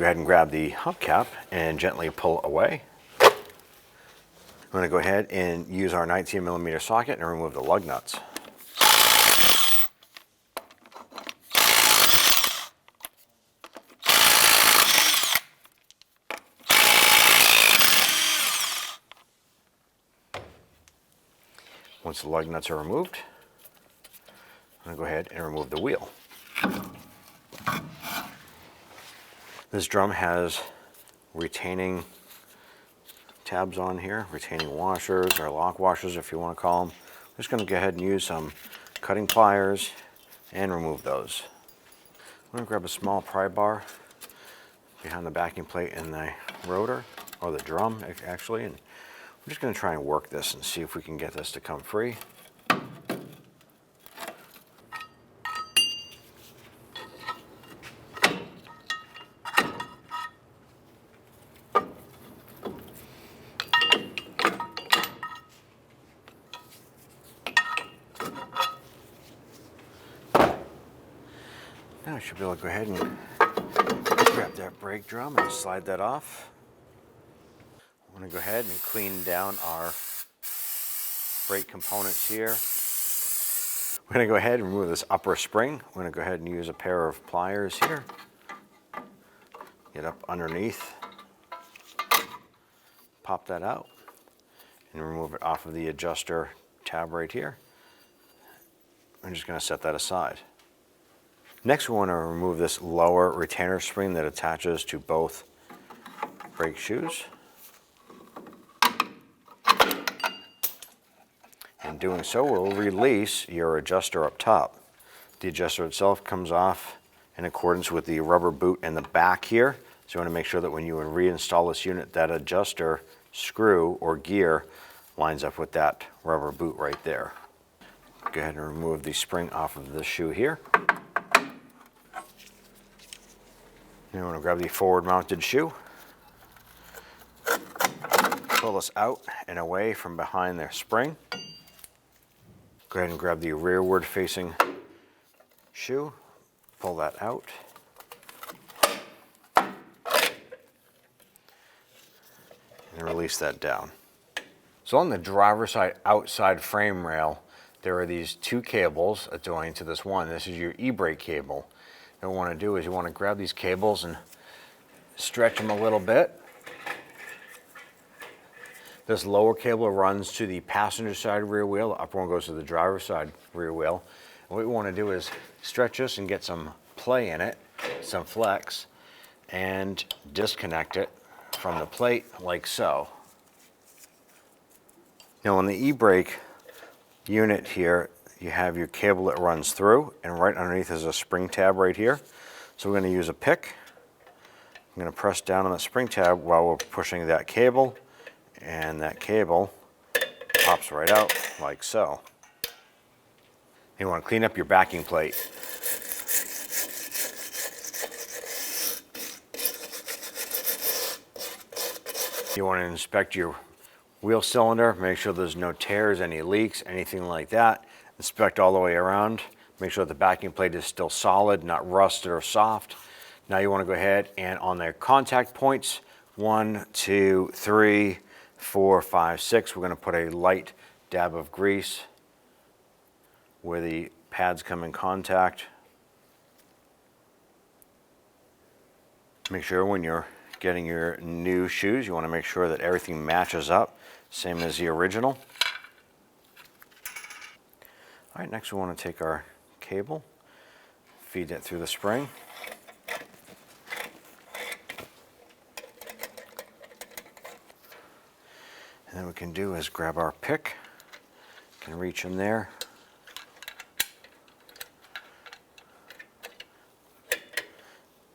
ahead and grab the hubcap and gently pull away. I'm going to go ahead and use our 19mm socket and remove the lug nuts. Once the lug nuts are removed, I'm going to go ahead and remove the wheel. This drum has retaining tabs on here, retaining washers or lock washers if you want to call them. I'm just going to go ahead and use some cutting pliers and remove those. I'm going to grab a small pry bar behind the backing plate in the rotor, or the drum actually, and I'm just going to try and work this and see if we can get this to come free. Now I should be able to go ahead and grab that brake drum and slide that off. I'm going to go ahead and clean down our brake components here. We're going to go ahead and remove this upper spring. We're going to go ahead and use a pair of pliers here. Get up underneath, pop that out, and remove it off of the adjuster tab right here. I'm just going to set that aside. Next, we want to remove this lower retainer spring that attaches to both brake shoes. In doing so, we'll release your adjuster up top. The adjuster itself comes off in accordance with the rubber boot in the back here. So you want to make sure that when you reinstall this unit, that adjuster screw or gear lines up with that rubber boot right there. Go ahead and remove the spring off of the shoe here. You want to grab the forward mounted shoe, pull this out and away from behind their spring. Go ahead and grab the rearward facing shoe, pull that out. And release that down. So on the driver's side outside frame rail, there are these two cables adjoining to this one. This is your e-brake cable. What you want to do is you want to grab these cables and stretch them a little bit. This lower cable runs to the passenger side rear wheel. The upper one goes to the driver's side rear wheel. And what we want to do is stretch this and get some play in it, some flex, and disconnect it from the plate like so. Now on the e-brake unit here, you have your cable that runs through, and right underneath is a spring tab right here. So we're going to use a pick. I'm going to press down on that spring tab while we're pushing that cable, and that cable pops right out like so. You want to clean up your backing plate. You want to inspect your wheel cylinder, make sure there's no tears, any leaks, anything like that. Inspect all the way around. Make sure the backing plate is still solid, not rusted or soft. Now you want to go ahead and on their contact points, 1, 2, 3, 4, 5, 6, we're going to put a light dab of grease where the pads come in contact. Make sure when you're getting your new shoes, you want to make sure that everything matches up, same as the original. All right, next we want to take our cable, feed it through the spring. And then what we can do is grab our pick, can reach in there.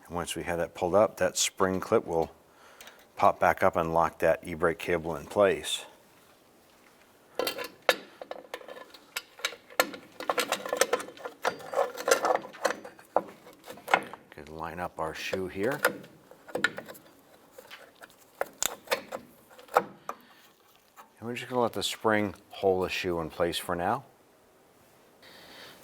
And once we have that pulled up, that spring clip will pop back up and lock that e-brake cable in place. Line up our shoe here. And we're just going to let the spring hold the shoe in place for now.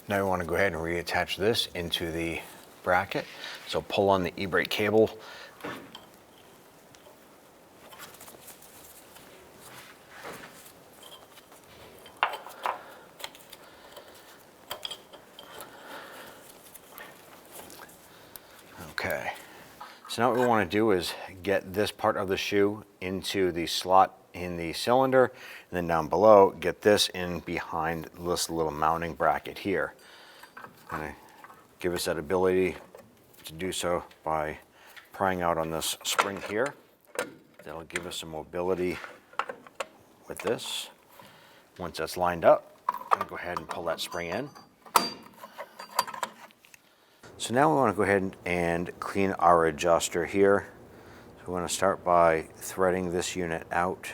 Now we want to go ahead and reattach this into the bracket. So pull on the e-brake cable So now what we want to do is get this part of the shoe into the slot in the cylinder, and then down below, get this in behind this little mounting bracket here. And give us that ability to do so by prying out on this spring here. That'll give us some mobility with this. Once that's lined up, I'm gonna go ahead and pull that spring in. So now we want to go ahead and clean our adjuster here. So we're going to start by threading this unit out.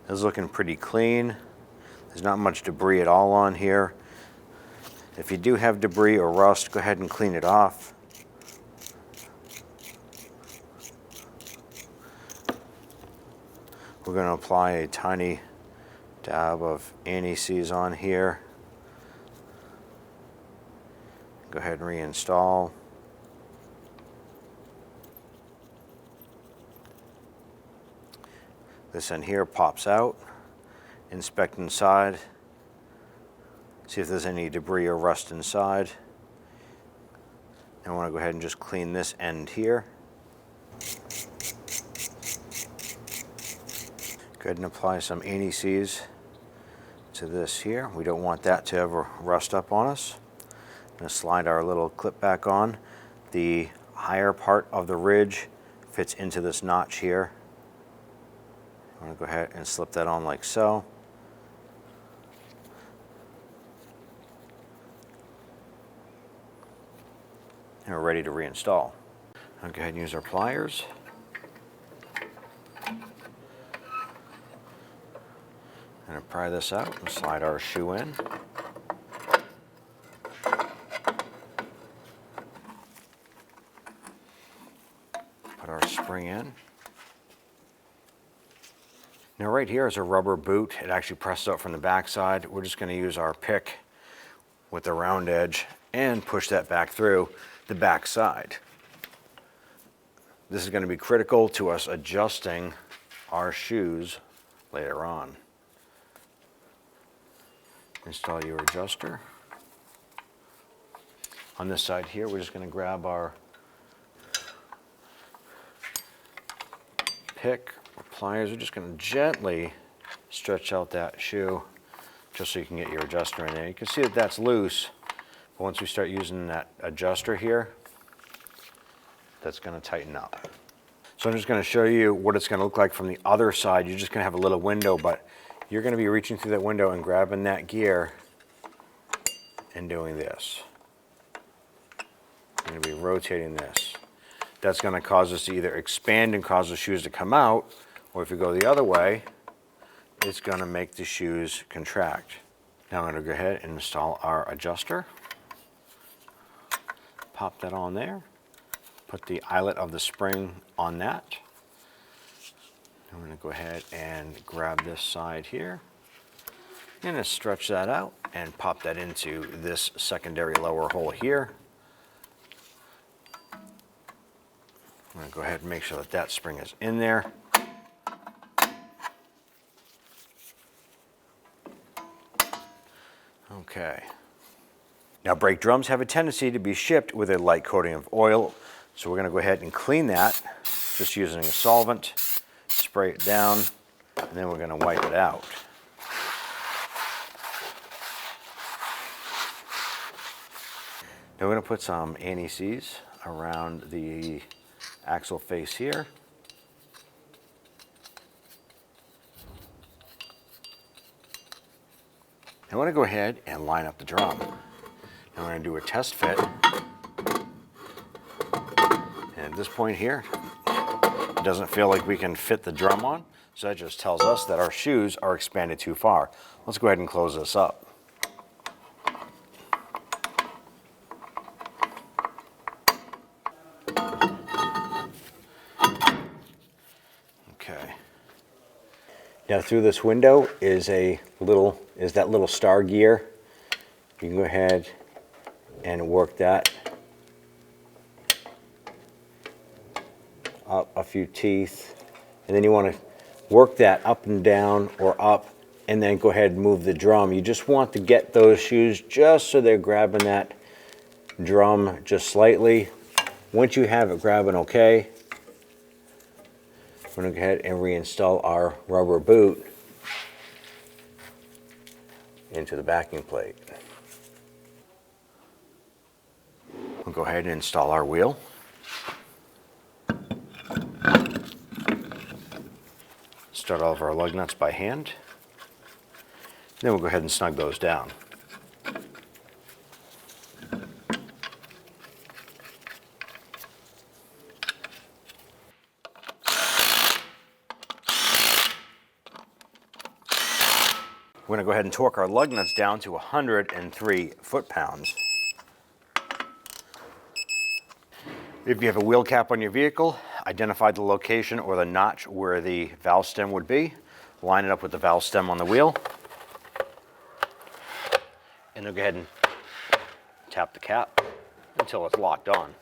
It's looking pretty clean. There's not much debris at all on here. If you do have debris or rust, go ahead and clean it off. We're going to apply a tiny dab of anti-seize on here. Go ahead and reinstall. This end here pops out. Inspect inside. See if there's any debris or rust inside. And I want to go ahead and just clean this end here. Go ahead and apply some anti-seize to this here. We don't want that to ever rust up on us. I'm going to slide our little clip back on. The higher part of the ridge fits into this notch here. I'm going to go ahead and slip that on like so. And we're ready to reinstall. I'll go ahead and use our pliers. And pry this out and slide our shoe in. Put our spring in. Now right here is a rubber boot. It actually presses out from the back side. We're just going to use our pick with the round edge and push that back through the back side. This is going to be critical to us adjusting our shoes later on. Install your adjuster. On this side here, we're just going to grab our pick or pliers. We're just going to gently stretch out that shoe just so you can get your adjuster in there. You can see that that's loose, but once we start using that adjuster here, that's going to tighten up. So I'm just going to show you what it's going to look like from the other side. You're just going to have a little window, but you're going to be reaching through that window and grabbing that gear and doing this. You're going to be rotating this. That's going to cause us to either expand and cause the shoes to come out, or if you go the other way, it's going to make the shoes contract. Now I'm going to go ahead and install our adjuster. Pop that on there. Put the eyelet of the spring on that. I'm going to go ahead and grab this side here and just stretch that out and pop that into this secondary lower hole here. I'm going to go ahead and make sure that that spring is in there. Okay. Now brake drums have a tendency to be shipped with a light coating of oil, so we're going to go ahead and clean that just using a solvent. Spray it down, and then we're going to wipe it out. Now we're going to put some anti-seize around the axle face here. I want to go ahead and line up the drum. Now we're going to do a test fit. And at this point here, it doesn't feel like we can fit the drum on, so that just tells us that our shoes are expanded too far. Let's go ahead and close this up. Okay. Now through this window is that little star gear. You can go ahead and work that up a few teeth, and then you want to work that up and down or up and then go ahead and move the drum. You just want to get those shoes just so they're grabbing that drum just slightly. Once you have it grabbing okay, we're going to go ahead and reinstall our rubber boot into the backing plate. We'll go ahead and install our wheel. Start all of our lug nuts by hand. Then we'll go ahead and snug those down. We're going to go ahead and torque our lug nuts down to 103 foot-pounds. If you have a wheel cap on your vehicle, identify the location or the notch where the valve stem would be. Line it up with the valve stem on the wheel. And then go ahead and tap the cap until it's locked on.